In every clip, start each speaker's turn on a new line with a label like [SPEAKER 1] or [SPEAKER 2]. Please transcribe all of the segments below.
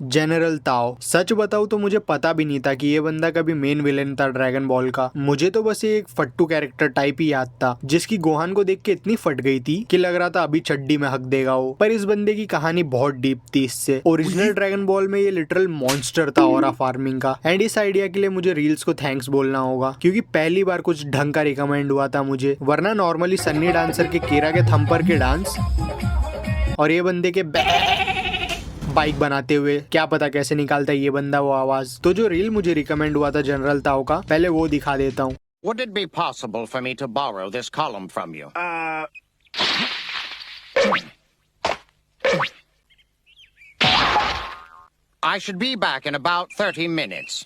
[SPEAKER 1] General ताओ। सच बताऊं तो मुझे पता भी नहीं था कि ये बंदा कभी मेन विलेन था ड्रैगन बॉल का। मुझे तो बस ये एक फट्टू कैरेक्टर टाइप ही याद था, जिसकी गोहान को देख के इतनी फट गई थी कि लग रहा था अभी चड्डी में हक देगा वो। पर इस बंदे की कहानी बहुत डीप थी इससे। ओरिजिनल ड्रैगन बॉल में ये लिटरल मॉन्स्टर था ऑरा फार्मिंग का। एंड इस आइडिया के लिए मुझे रील्स को थैंक्स बोलना होगा, क्योंकि पहली बार कुछ ढंग का रिकमेंड हुआ था मुझे, वरना नॉर्मली सन्नी डांसर के केरा के थंपर के डांस और ये बंदे के बाइक बनाते हुए क्या पता कैसे निकालता है ये बंदा वो आवाज। तो जो रील मुझे रिकमेंड हुआ था जनरल ताओ का, पहले वो दिखा देता हूँ।
[SPEAKER 2] Would it be possible for me to borrow this column from you? I should be back in about 30 minutes.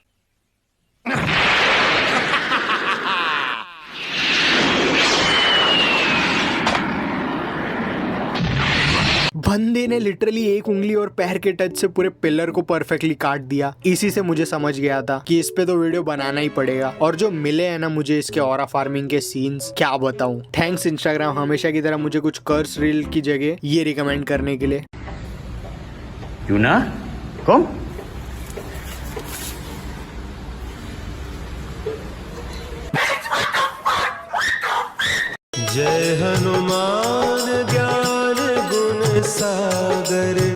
[SPEAKER 1] बंदे ने लिटरली एक उंगली और पैर के टच से पूरे पिलर को परफेक्टली काट दिया। इसी से मुझे समझ गया था कि इस पे तो वीडियो बनाना ही पड़ेगा। और जो मिले हैं ना मुझे इसके ऑरा फार्मिंग के सीन्स, क्या बताऊं। थैंक्स इंस्टाग्राम हमेशा की तरह मुझे कुछ कर्स रील की जगह ये रिकमेंड करने के लिए।
[SPEAKER 3] यूना कम
[SPEAKER 4] जय हनुमान ज्ञान गुण सागर।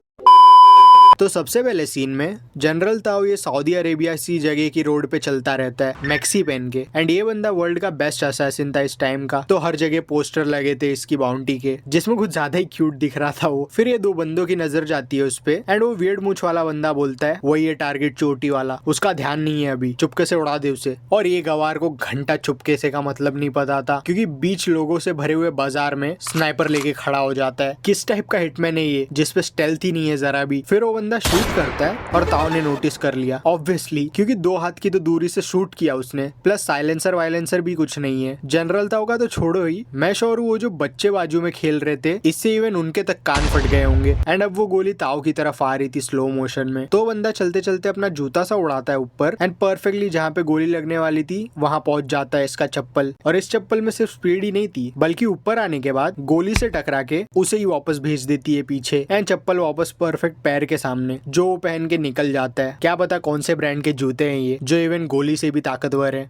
[SPEAKER 1] तो सबसे पहले सीन में जनरल ताओ ये सऊदी अरेबिया सी जगह की रोड पे चलता रहता है मैक्सी पहन के। एंड ये बंदा वर्ल्ड का बेस्ट असैसिन था इस टाइम का। तो हर जगह पोस्टर लगे थे इसकी बाउंटी के, जिसमें कुछ ज्यादा ही क्यूट दिख रहा था वो। फिर ये दो बंदों की नजर जाती है उस पे एंड वो वियर्ड मूंछ वाला बंदा बोलता है वही ये टारगेट चोटी वाला, उसका ध्यान नहीं है अभी, चुपके से उड़ा दे उसे। और ये गवार को घंटा चुपके से का मतलब नहीं पता था, क्योंकि बीच लोगों से भरे हुए बाजार में स्नाइपर लेके खड़ा हो जाता है। किस टाइप का हिटमैन है ये, जिसपे स्टेल्थ ही नहीं है जरा भी। फिर वो शूट करता है और ताओ ने नोटिस कर लिया ऑब्वियसली, क्योंकि 2 हाथ की तो दूरी से शूट किया उसने, प्लस साइलेंसर वाइलेंसर भी कुछ नहीं है। जनरल ताओ का तो छोड़ो ही, मैं श्योर हूँ वो जो बच्चे बाजू में खेल रहे थे इससे इवन उनके तक कान फट गए होंगे। एंड अब वो गोली ताओ की तरफ आ रही थी स्लो मोशन में। तो बंदा चलते चलते अपना जूता सा उड़ाता है ऊपर एंड परफेक्टली जहाँ पे गोली लगने वाली थी वहाँ पहुंच जाता है इसका चप्पल। और इस चप्पल में सिर्फ स्पीड ही नहीं थी, बल्कि ऊपर आने के बाद गोली से टकरा के उसे ही वापस भेज देती है पीछे। एंड चप्पल वापस परफेक्ट पैर के सामने, जो वो पहन के निकल जाता है। क्या पता कौन से ब्रांड के जूते हैं ये, जो इवन गोली से भी ताकतवर है।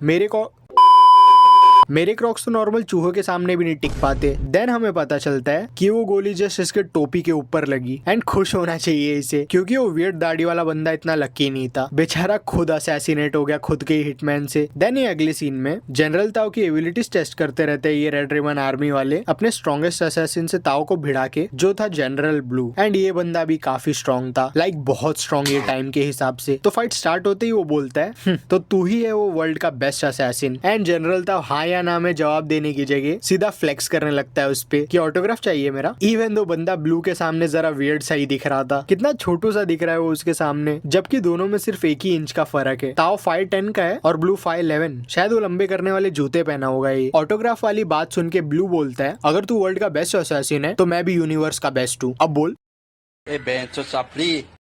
[SPEAKER 1] मेरे क्रॉक्स तो नॉर्मल चूहों के सामने भी नहीं टिक पाते। देन हमें पता चलता है कि वो गोली जस्ट इसके टोपी के ऊपर लगी। एंड खुश होना चाहिए इसे, क्योंकि वो वियर्ड दाढ़ी वाला बंदा इतना लकी नहीं था, बेचारा खुद असैसिनेट हो गया खुद के हिटमैन से। देन ये अगले सीन में जनरल ताओ की एबिलिटीज टेस्ट करते रहते हैं ये रेड रिबन आर्मी वाले अपने स्ट्रॉन्गेस्ट असैसिन से ताओ को भिड़ा के, जो था जनरल ब्लू। एंड ये बंदा भी काफी स्ट्रॉन्ग था, लाइक बहुत स्ट्रॉन्ग ये टाइम के हिसाब से। तो फाइट स्टार्ट होते ही वो बोलता है तो तू ही है वो वर्ल्ड का बेस्ट असैसिन। एंड जनरल ताओ हाँ या ना में जवाब देने की जगह सीधा फ्लेक्स करने लगता है उस पे कि ऑटोग्राफ चाहिए मेरा। इवन दो बंदा ब्लू के सामने जरा वियर्ड सा ही दिख रहा था, कितना छोटू सा दिख रहा है वो उसके सामने, जबकि दोनों में सिर्फ 1 ही इंच का फर्क है। ताओ 5'10" का है और ब्लू 5'11", शायद वो लंबे करने वाले जूते पहना होगा ये। ऑटोग्राफ वाली बात सुन के ब्लू बोलता है अगर तू वर्ल्ड का बेस्ट असैसिन है तो मैं भी यूनिवर्स का बेस्ट हूँ, अब बोल।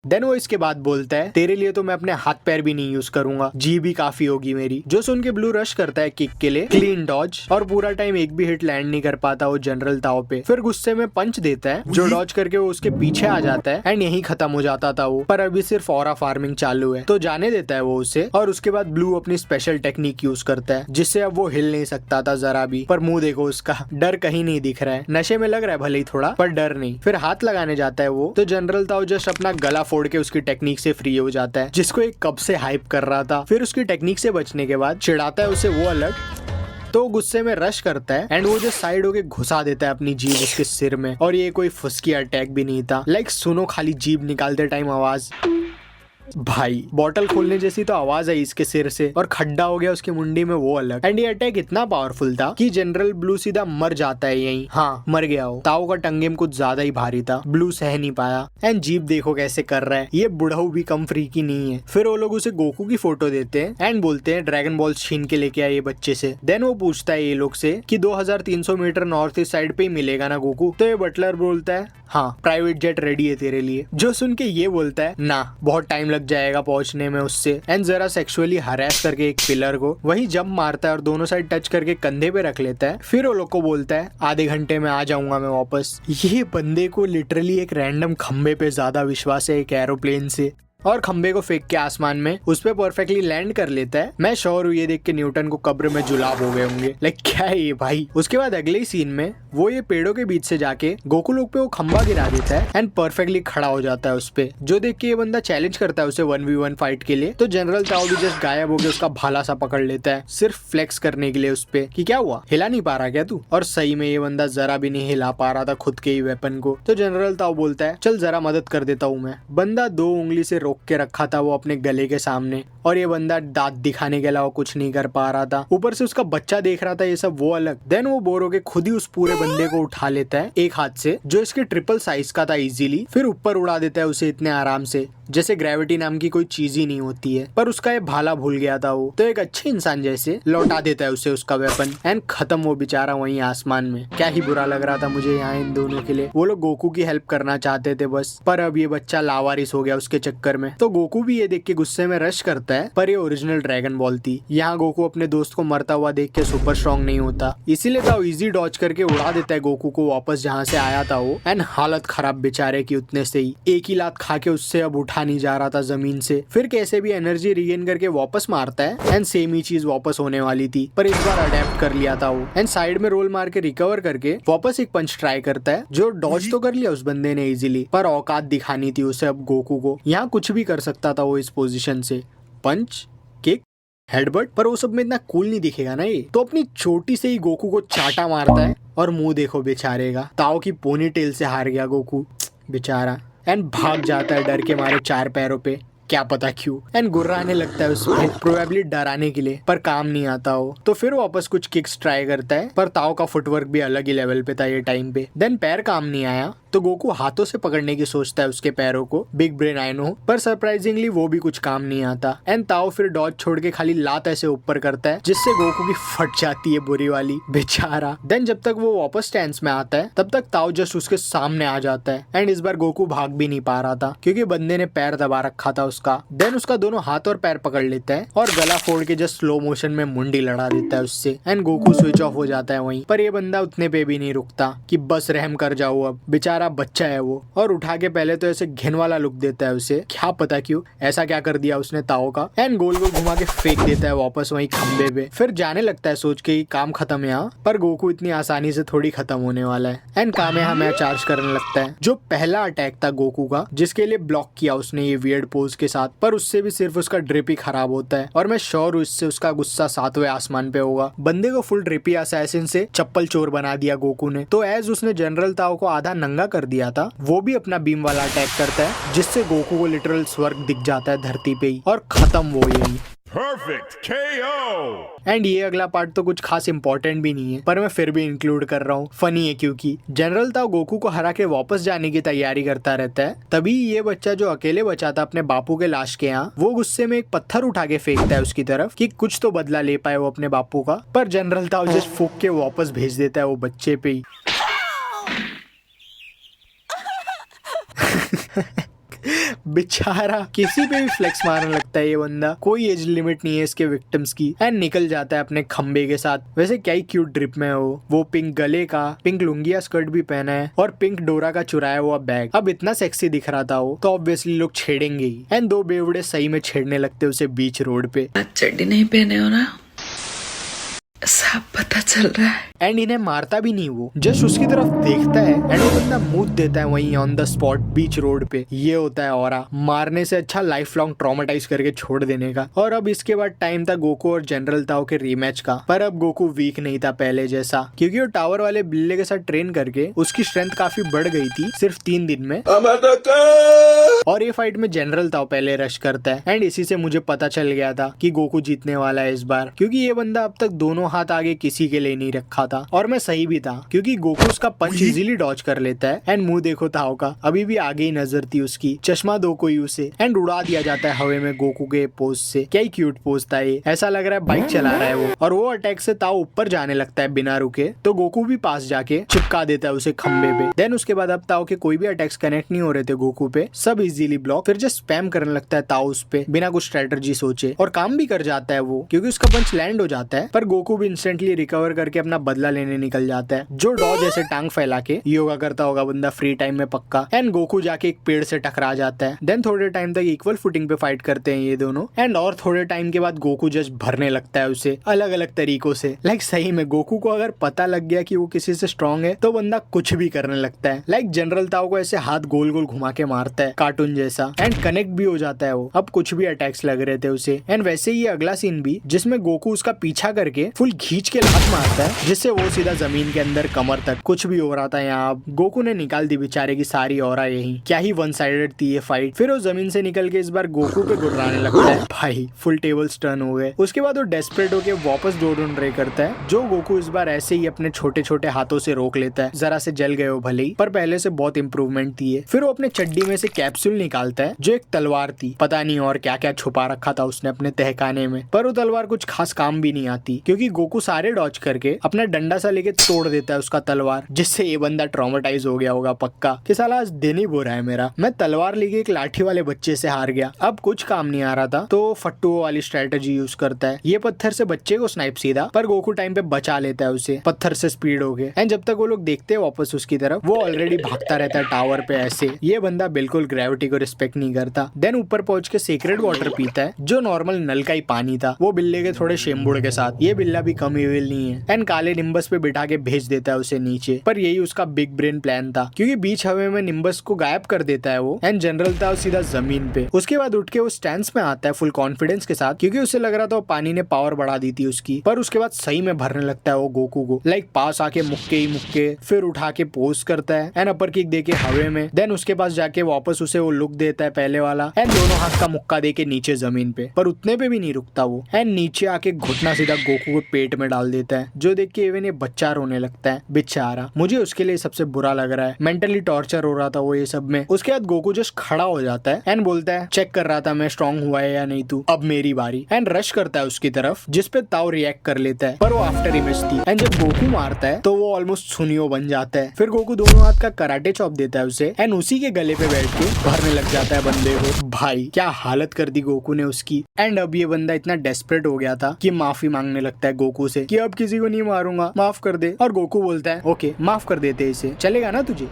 [SPEAKER 1] देन वो इसके बाद बोलता है तेरे लिए तो मैं अपने हाथ पैर भी नहीं यूज करूंगा, जी भी काफी होगी मेरी। जो सुन के ब्लू रश करता है किक के लिए, क्लीन डॉज, और पूरा टाइम एक भी हिट लैंड नहीं कर पाता वो जनरल ताओ पे। फिर गुस्से में पंच देता है जो डॉज करके वो उसके पीछे आ जाता है एंड यही खत्म हो जाता था वो। पर अभी सिर्फ ऑरा फार्मिंग चालू है तो जाने देता है वो उसे। और उसके बाद ब्लू अपनी स्पेशल टेक्निक यूज करता है जिससे अब वो हिल नहीं सकता था जरा भी। पर मुंह देखो उसका, डर कहीं नहीं दिख रहा है। नशे में लग रहा है भले ही थोड़ा, पर डर नहीं। फिर हाथ लगाने जाता है वो तो जनरल ताओ जस्ट अपना गला फोड़ के उसकी टेक्निक से फ्री हो जाता है, जिसको एक कब से हाइप कर रहा था। फिर उसकी टेक्निक से बचने के बाद चिढ़ाता है उसे वो अलग, तो गुस्से में रश करता है एंड वो जो साइड होके घुसा देता है अपनी जीभ उसके सिर में। और ये कोई फुसकी अटैक भी नहीं था, लाइक सुनो खाली जीभ निकालते टाइम आवाज, भाई बॉटल खोलने जैसी तो आवाज आई इसके सिर से, और खड्डा हो गया उसकी मुंडी में वो अलग। एंड ये अटैक इतना पावरफुल था कि जनरल ब्लू सीधा मर जाता है यहीं। हाँ मर गया हो। ताओ का टंगेम कुछ ज्यादा ही भारी था, ब्लू सह नहीं पाया। एंड जीप देखो कैसे कर रहा है, ये बुढ़ऊ भी कम फ्रीकी नहीं है। फिर वो लोग उसे गोकू की फोटो देते हैं एंड बोलते हैं ड्रैगन बॉल छीन के लेके आए बच्चे से। देन वो पूछता है ये लोग से कि 2300 मीटर नॉर्थ ईस्ट साइड पे ही मिलेगा ना गोकू। तो ये बटलर बोलता है हाँ प्राइवेट जेट रेडी है तेरे लिए। जो सुन के ये बोलता है ना बहुत टाइम लग जाएगा पहुंचने में उससे। एंड जरा सेक्सुअली हरास करके एक पिलर को वही जंप मारता है और दोनों साइड टच करके कंधे पे रख लेता है। फिर वो लोग को बोलता है आधे घंटे में आ जाऊंगा मैं वापस। ये बंदे को लिटरली एक रैंडम खंबे पे ज्यादा विश्वास है एक एरोप्लेन से। और खंबे को फेंक के आसमान में उस पे परफेक्टली लैंड कर लेता है। मैं श्योर हूँ ये देख के न्यूटन को कब्र में जुलाब हो गए होंगे, लाइक क्या है ये भाई। उसके बाद अगले ही सीन में वो ये पेड़ों के बीच से जाके गोकू लोग पे वो खंबा गिरा देता है एंड परफेक्टली खड़ा हो जाता है उस पे, जो देख के ये बंदा चैलेंज करता है उसे 1v1 फाइट के लिए। तो जनरल ताओ भी जस्ट गायब हो गया, उसका भाला सा पकड़ लेता है सिर्फ फ्लेक्स करने के लिए उस पे कि क्या हुआ, हिला नहीं पा रहा क्या तू। और सही में ये बंदा जरा भी नहीं हिला पा रहा था खुद के ही वेपन को। तो जनरल ताओ बोलता है चल जरा मदद कर देता हूँ मैं। बंदा 2 उंगली से रोक के रखा था वो अपने गले के सामने, और ये बंदा दांत दिखाने के अलावा कुछ नहीं कर पा रहा था। ऊपर से उसका बच्चा देख रहा था ये सब, वो अलग। देन वो बोर होके खुद ही उस पूरे बंदे को उठा लेता है एक हाथ से, जो इसके ट्रिपल साइज का था इजीली, फिर ऊपर उड़ा देता है उसे इतने आराम से जैसे ग्रेविटी नाम की कोई चीज ही नहीं होती है। पर उसका ये भाला भूल गया था वो, तो एक अच्छे इंसान जैसे लौटा देता है उसे उसका वेपन एंड खत्म वो बेचारा वहीं आसमान में। क्या ही बुरा लग रहा था मुझे यहाँ इन दोनों के लिए। वो लोग गोकू की हेल्प करना चाहते थे बस, पर अब ये बच्चा लावारिस हो गया उसके चक्कर में। तो गोकू भी ये देख के गुस्से में रश करता है, पर ये ओरिजिनल ड्रैगन बॉल थी। यहाँ गोकू अपने दोस्त को मरता हुआ देख के सुपर स्ट्रॉन्ग नहीं होता, इसीलिए ताओ इजी डॉज करके उड़ा देता है गोकू को वापस जहाँ से आया था वो। एंड हालत खराब बेचारे की उतने से ही, एक ही लात खा के उससे अब उठा नहीं जा रहा था जमीन से। फिर कैसे भी एनर्जी रिगेन करके वापस मारता है एंड सेम ही चीज वापस होने वाली थी, पर इस बार अडेप्ट कर लिया था वो। एंड साइड में रोल मार के रिकवर करके वापस एक पंच ट्राई करता है, जो डॉज तो कर लिया उस बंदे ने इजीली, पर औकात दिखानी थी उसे अब गोकू को। यहाँ कुछ भी कर सकता था वो इस पोजीशन से, पंच, किक, हेडबट, पर वो सब में इतना कूल नहीं दिखेगा ना ये। तो अपनी छोटी से ही गोकू को चाटा मारता है, और मुंह देखो बेचारे का, ताओ की पोनी टेल से हार गया गोकू बेचारा। एंड भाग जाता है डर के मारे 4 पैरों पे, क्या पता क्यों। एंड गुर्राने लगता है उसको, प्रोबेबली डराने के लिए, पर काम नहीं आता हो। तो फिर वापस कुछ किक्स ट्राई करता है, पर ताओ का फुटवर्क भी अलग ही लेवल पे था ये टाइम पे। देन पैर काम नहीं आया, तो गोकू हाथों से पकड़ने की सोचता है उसके पैरों को, बिग ब्रेन आई नो, पर सरप्राइजिंगली वो भी कुछ काम नहीं आता। एंड ताओ फिर डॉज छोड़ के खाली लात ऐसे ऊपर करता है, जिससे गोकू की फट जाती है बुरी वाली बेचारा। देन जब तक वो वापस स्टैंस में आता है, तब तक ताओ जस्ट उसके सामने आ जाता है। एंड इस बार गोकू भाग भी नहीं पा रहा था, क्योंकि बंदे ने पैर दबा रखा था उसका। देन उसका दोनों हाथ और पैर पकड़ लेता है, और गला फोड़ के जस्ट स्लो मोशन में मुंडी लड़ा देता है उससे। एंड गोकू स्विच ऑफ हो जाता है वहीं। पर ये बंदा उतने पे भी नहीं रुकता कि बस रहम कर जाओ अब, बेचारा बच्चा है वो। और उठा के पहले तो ऐसे घिन वाला लुक देता है उसे, क्या पता क्यों ऐसा क्या कर दिया उसने ताओ का। एंड गोल गोल घुमा के फेंक देता है वापस वहीं खंबे पे। फिर जाने लगता है सोच के काम खत्म है यहाँ, पर गोकू इतनी आसानी से थोड़ी खत्म होने वाला है। एंड कामेहामेहा चार्ज करने लगता है, जो पहला अटैक था गोकू का, जिसके लिए ब्लॉक किया उसने ये वियर्ड पोज के साथ, पर उससे भी सिर्फ उसका ड्रिप ही खराब होता है। और मैं श्योर हूँ इससे उसका गुस्सा 7वें आसमान पे होगा। बंदे को फुल ड्रिपी असैसिन से चप्पल चोर बना दिया गोकू ने। तो एज उसने जनरल ताओ को आधा नंगा कर दिया था, वो भी अपना बीम वाला अटैक करता है, जिससे गोकू को लिटरल स्वर्ग दिख जाता है धरती पे ही, और खत्म वो यही।
[SPEAKER 5] Perfect KO!
[SPEAKER 1] एंड ये अगला पार्ट तो कुछ खास इंपॉर्टेंट भी नहीं है, पर मैं फिर भी इंक्लूड कर रहा हूँ, फनी है क्योंकि जनरल ताओ गोकू को हरा के वापस जाने की तैयारी करता रहता है। तभी ये बच्चा जो अकेले बचा था अपने बापू के लाश के यहाँ, वो गुस्से में एक पत्थर उठा के फेंकता है उसकी तरफ कि कुछ तो बदला ले पाए वो अपने बापू का। पर जनरल ताओ जस्ट फूंक के वापस भेज देता है वो बच्चे पे ही। बेचारा किसी पे भी फ्लेक्स मारने लगता है ये बंदा, कोई एज लिमिट नहीं है इसके विक्टिम्स की। एंड निकल जाता है अपने खंबे के साथ। वैसे क्या ही क्यूट ड्रिप में है वो पिंक गले का, पिंक लुंगिया स्कर्ट भी पहना है, और पिंक डोरा का चुराया हुआ बैग। अब इतना सेक्सी दिख रहा था वो, तो ऑब्वियसली लोग छेड़ेंगे ही। एंड 2 बेवड़े सही में छेड़ने लगते उसे बीच रोड पे।
[SPEAKER 6] चड्डी नहीं पहने हो ना, सब पता चल रहा है।
[SPEAKER 1] एंड इन्हें मारता भी नहीं, वो जस्ट उसकी तरफ देखता है एंड वो बंदा मूत देता है वहीं on the spot beach road पे। ये होता है ऑरा, मारने से अच्छा लाइफ लॉन्ग ट्रॉमेटाइज करके छोड़ देने का। और अब इसके बाद टाइम था गोकू और जनरल ताओ के रीमैच का। पर अब गोकू वीक नहीं था पहले जैसा, क्योंकि वो टावर वाले बिल्ले के साथ ट्रेन करके उसकी स्ट्रेंथ काफी बढ़ गई थी सिर्फ 3 दिन में। और ये फाइट में जनरल ताओ पहले रश करता है, एंड इसी से मुझे पता चल गया था कि गोकू जीतने वाला है इस बार, क्योंकि ये बंदा अब तक दोनों हाथ आगे किसी के लिए नहीं रखा था। और मैं सही भी था, क्योंकि गोकू उसका पंच इजीली डॉज कर लेता है। एंड मुंह देखो ताओ का, अभी भी आगे ही नजर थी उसकी, चश्मा दो कोई उसे, एंड उड़ा दिया जाता है हवे में गोकू के पोज से। क्या ही क्यूट पोज था ये, ऐसा लग रहा है बाइक चला रहा है वो। और वो अटैक से ताओ ऊपर जाने लगता है बिना रुके, तो गोकू भी पास जाके चिपका देता है उसे खंबे पे। देन उसके बाद अब ताओ के कोई भी अटैक्स कनेक्ट नहीं हो रहे थे गोकू पे, सब इजीली ब्लॉक। फिर जस्ट स्पैम करने लगता है ताओ उस पे बिना कुछ स्ट्रेटजी सोचे, और काम भी कर जाता है वो, क्योंकि उसका पंच लैंड हो जाता है। पर गोकू भी इंस्टेंटली रिकवर करके अपना बदला लेने निकल जाता है। जो डॉज ऐसे टांग फैला के योगा करता होगा बंदा फ्री टाइम में पक्का। एंड गोकू जाके एक पेड़ से टकरा जाता है। देन थोड़े टाइम तक इक्वल फुटिंग पे फाइट करते हैं ये दोनों। एंड और थोड़े टाइम के बाद गोकू जस्ट भरने लगता है उसे अलग अलग तरीकों से। लाइक सही में गोकू को अगर पता लग गया कि वो किसी से स्ट्रॉन्ग है तो बंदा कुछ भी करने लगता है। लाइक जनरल ताओ को ऐसे हाथ गोल गोल घुमा के मारता है कार्टून जैसा। एंड कनेक्ट भी हो जाता है वो। अब कुछ भी अटैक्स लग रहे थे उसे। एंड वैसे ही अगला सीन भी जिसमें गोकू उसका पीछा करके फुल खींच के लात मारता है जिससे वो सीधा जमीन के अंदर कमर तक। कुछ भी हो रहा था यहाँ। अब गोकू ने निकाल दी बेचारे की सारी ऑरा यही। क्या ही वन साइडेड थी ये फाइट। फिर वो जमीन से निकल के इस बार गोकू पे गुर्राने लगता है। भाई फुल टेबल्स टर्न हो गए। उसके बाद वो डेस्परेट होके वापस डोडोन ट्राई करता है जो गोकू इस बार ऐसे ही अपने छोटे छोटे हाथों से रोक लेता है। जरा से जल गए हो भले ही पर पहले से बहुत इंप्रूवमेंट थी है। फिर वो अपने चड्डी में से कैप्सूल निकालता है जो एक तलवार थी। पता नहीं और क्या क्या छुपा रखा था उसने अपने तहखाने में। पर वो तलवार कुछ खास काम भी नहीं आती क्योंकि गोकू सारे डॉज करके अपना डंडा सा लेके तोड़ देता है उसका तलवार। जिससे ये बंदा ट्रॉमेटाइज हो गया होगा पक्का कि साला आज दिन ही बुरा है मेरा। मैं तलवार लेके एक लाठी वाले बच्चे से हार गया। अब कुछ काम नहीं आ रहा था तो फट्टुओं वाली स्ट्रेटेजी यूज करता है। ये पत्थर से बच्चे को स्नाइप सीधा पर गोकू टाइम पे बचा लेता है उसे पत्थर से स्पीड हो गए। एंड जब तक वो लोग देखते हैं वापस उसकी तरफ वो ऑलरेडी भागता रहता है टावर पे ऐसे। ये बंदा बिल्कुल ग्रेविटी को रिस्पेक्ट नहीं करता। देन ऊपर पहुंच के सीक्रेट वाटर पीता है जो नॉर्मल नल का ही पानी था वो बिल्ले के थोड़े शेम्बुड़ के साथ। ये बिल्ला भी कम इविल नहीं है। एंड काले निम्बस पे बिठा के भेज देता है उसे नीचे। पर यही उसका बिग ब्रेन प्लान था क्योंकि बीच हवा में निम्बस को गायब कर देता है वो। एंड जनरल था सीधा जमीन पे। उसके बाद उठ के वो स्टैंस में आता है फुल कॉन्फिडेंस के साथ क्योंकि उसे लग रहा था वो पानी ने पावर बढ़ा दी थी उसकी। पर उसके बाद सही में भरने लगता है वो गोकू को। लाइक पास आके मुक्के ही मुक्के फिर उठा के पोज करता है एंड अपर किक देके हवे में। देन उसके पास जाके वापस उसे वो लुक देता है पहले वाला एंड दोनों हाथ का मुक्का देके नीचे जमीन पे। पर उतने पे भी नहीं रुकता वो एंड नीचे आके घुटना सीधा गोकू के पेट में डाल देता है जो देख के इवन ये बच्चा रोने लगता है बेचारा। मुझे उसके लिए सबसे बुरा लग रहा है। मेंटली टॉर्चर हो रहा था वो ये सब में। उसके बाद गोकू जस्ट खड़ा हो जाता है एंड बोलता है चेक कर रहा था मैं स्ट्रॉन्ग हुआ है या नहीं तू, अब मेरी बारी। एंड रश करता है उसकी तरफ जिसपे ताओ रिएक्ट कर लेता है पर वो आफ्टर इमेज थी। एंड जब गोकू मारता है तो वो ऑलमोस्ट सुनियो बन जाता है। फिर गोकू दोनों हाथ का कराटे चॉप देता है उसे एंड उसी के गले पे बैठ के भरने लग जाता है बंदे को। भाई क्या हालत कर दी गोकू ने उसकी। एंड अब ये बंदा इतना डेस्परेट हो गया था कि माफी मांगने लगता है गोकू से कि अब किसी को नहीं मारूंगा माफ कर दे। और गोकू बोलता है ओके माफ कर देते इसे, चलेगा ना तुझे।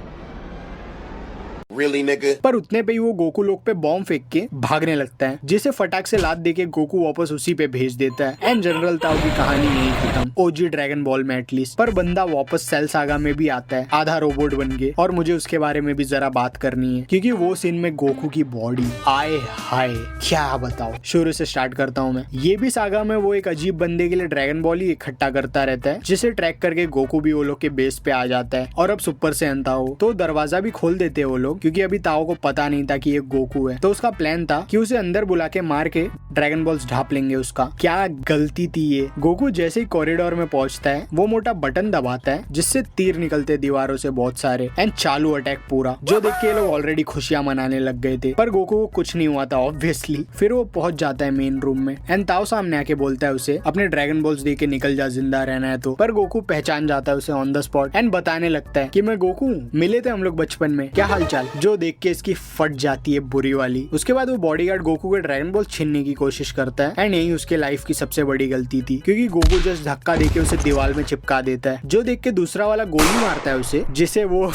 [SPEAKER 7] Really, nigga?
[SPEAKER 1] पर उतने पे ही वो गोकू लोग पे बॉम्ब फेंक के भागने लगता है जिसे फटाक से लात देके गोकू वापस उसी पे भेज देता है। एंड जनरल ताओ की कहानी नहीं खत्म ओजी ड्रैगन बॉल में एटलीस्ट। पर बंदा वापस सेल सागा में भी आता है आधा रोबोट बन के। और मुझे उसके बारे में भी जरा बात करनी है क्योंकि वो सीन में गोकू की बॉडी आए हाय क्या बताओ। शुरू से स्टार्ट करता हूँ मैं। ये भी सागा में वो एक अजीब बंदे के लिए ड्रैगन बॉल ही इकट्ठा करता रहता है जिसे ट्रैक करके गोकू भी वो लोग के बेस पे आ जाता है। और अब सुपर से अंता हो तो दरवाजा भी खोल देते हैं वो लोग क्योंकि अभी ताओ को पता नहीं था कि ये गोकू है। तो उसका प्लान था कि उसे अंदर बुला के मार के ड्रैगन बॉल्स ढाप लेंगे उसका। क्या गलती थी ये। गोकू जैसे ही कॉरिडोर में पहुंचता है वो मोटा बटन दबाता है जिससे तीर निकलते दीवारों से बहुत सारे एंड चालू अटैक पूरा जो देख के लोग ऑलरेडी खुशियां मनाने लग गए थे। पर गोकू को कुछ नहीं हुआ था ऑब्वियसली। फिर वो पहुंच जाता है मेन रूम में एंड ताओ सामने आके बोलता है उसे अपने ड्रैगन बॉल्स दे के निकल जा जिंदा रहना है तो। पर गोकू पहचान जाता है उसे ऑन द स्पॉट एंड बताने लगता है कि मैं गोकू हूँ, मिले थे हम लोग बचपन में, क्या हालचाल। जो देख के इसकी फट जाती है बुरी वाली। उसके बाद वो बॉडीगार्ड गोकू के ड्रैगन बॉल छीनने की कोशिश करता है एंड यही उसके लाइफ की सबसे बड़ी गलती थी क्योंकि गोकू जस्ट धक्का देके उसे दीवार में चिपका देता है जो देख के दूसरा वाला गोली मारता है उसे जिसे वो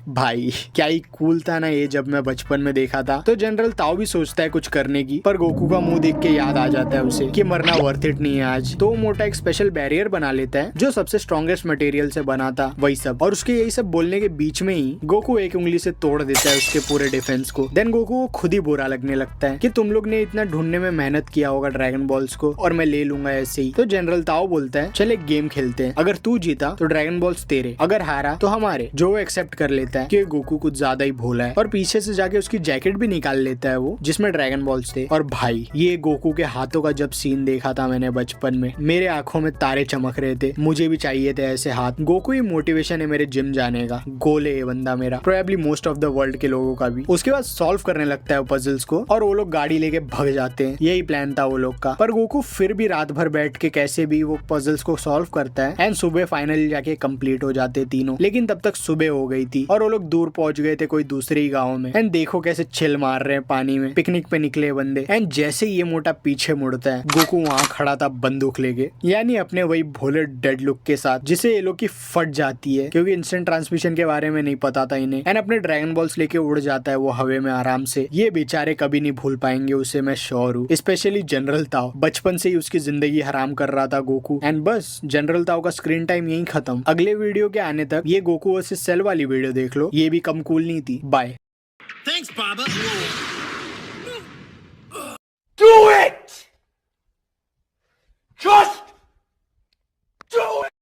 [SPEAKER 1] भाई क्या ही कूल था ना ये जब मैं बचपन में देखा था। तो जनरल ताओ भी सोचता है कुछ करने की पर गोकू का मुंह देख के याद आ जाता है उसे कि मरना वर्थ इट नहीं है आज। तो वो मोटा एक स्पेशल बैरियर बना लेता है जो सबसे स्ट्रॉन्गेस्ट मटेरियल से बना था वही सब। और उसके यही सब बोलने के बीच में ही गोकू एक उंगली से तोड़ देता है उसके पूरे डिफेंस को। देन गोकू को खुद ही बुरा लगने लगता है कि तुम लोग ने इतना ढूंढने में मेहनत किया होगा ड्रैगन बॉल्स को और मैं ले लूंगा ऐसे ही। तो जनरल ताओ बोलता है चल एक गेम खेलते हैं, अगर तू जीता तो ड्रैगन बॉल्स तेरे, अगर हारा तो हमारे। जो वो एक्सेप्ट कर लेता है कि गोकू कुछ ज्यादा ही भोला है और पीछे से जाके उसकी जैकेट भी निकाल लेता है वो जिसमें ड्रैगन बॉल्स थे। और भाई ये गोकू के हाथों का जब सीन देखा था मैंने बचपन में मेरे आंखों में तारे चमक रहे थे। मुझे भी चाहिए थे ऐसे हाथ। गोकू ही मोटिवेशन है मेरे जिम जाने का। गोल है ये बंदा मेरा, probably most of the world के लोगों का भी। उसके बाद सॉल्व करने लगता है पजल्स को और वो लोग गाड़ी लेके भग जाते हैं। यही प्लान था वो लोग का। पर गोकू फिर भी रात भर बैठ के कैसे भी वो पजल्स को सॉल्व करता है एंड सुबह फाइनली जाके कंप्लीट हो जाते तीनों। लेकिन तब तक सुबह हो हो गई थी और वो लोग दूर पहुंच गए थे कोई दूसरे ही गाँव में। एंड देखो कैसे चिल मार रहे हैं पानी में, पिकनिक पे निकले बंदे। एंड जैसे ये मोटा पीछे मुड़ता है, गोकू वहाँ खड़ा था बंदूक लेके, यानी अपने वही भोले डेड लुक के साथ, जिसे ये लोग की फट जाती है क्योंकि इंस्टेंट ट्रांसमिशन के बारे में नहीं पता था इन्हें। एंड अपने ड्रैगन बॉल्स लेके उड़ जाता है वो हवे में आराम से। ये बेचारे कभी नहीं भूल पाएंगे उसे, मैं श्योर हूँ। स्पेशली जनरल ताओ, बचपन से ही उसकी जिंदगी हराम कर रहा था गोकू। एंड बस जनरल ताओ का स्क्रीन टाइम यही खत्म। अगले वीडियो के आने तक ये गोकू वर्सेस सेल वाली वीडियो देख लो, ये भी कम कूल नहीं थी। बाय।
[SPEAKER 8] Thanks, Baba.